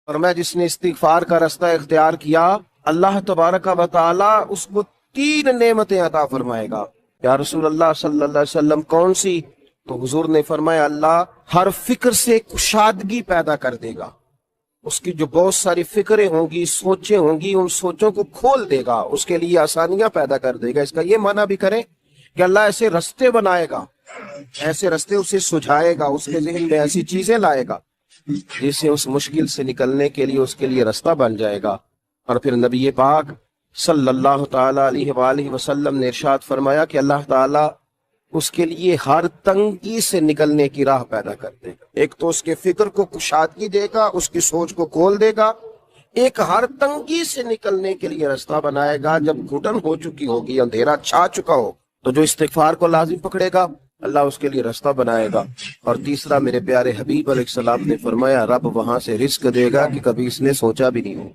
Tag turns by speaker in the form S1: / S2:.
S1: फरमाया जिसने इस्तिगफार का रास्ता इख्तियार किया अल्लाह तबारक व तआला उसको 3 नेमतें अता फरमाएगा। या रसूल अल्लाह सल्लल्लाहु अलैहि वसल्लम कौन सी? तो हुजूर ने फरमाया अल्लाह हर फिक्र से कुशादगी पैदा कर देगा, उसकी जो बहुत सारी फिक्रें होंगी, सोचें होंगी, उन सोचों को खोल देगा, उसके लिए आसानियां पैदा कर देगा। इसका ये माना भी करें कि अल्लाह ऐसे रास्ते बनाएगा, ऐसे रास्ते उसे सुझाएगा, उसके ज़हन में ऐसी चीजें लाएगा जिससे उस मुश्किल से निकलने के लिए उसके लिए रास्ता बन जाएगा। और फिर नबी पाक सल्लल्लाहु ताला अलैहि वसल्लम ने इरशाद फरमाया कि अल्लाह ताला उसके लिए हर तंगी से निकलने की राह पैदा कर देगा। एक तो उसके फिक्र को कुशादगी देगा, उसकी सोच को खोल देगा, एक हर तंगी से निकलने के लिए रास्ता बनाएगा। जब घुटन हो चुकी होगी, अंधेरा छा चुका हो, तो जो इस्तिगफार को लाजिम पकड़ेगा अल्लाह उसके लिए रास्ता बनाएगा। और तीसरा मेरे प्यारे हबीब अलैहिस्सलाम ने फरमाया रब वहां से रिस्क देगा कि कभी इसने सोचा भी नहीं हो।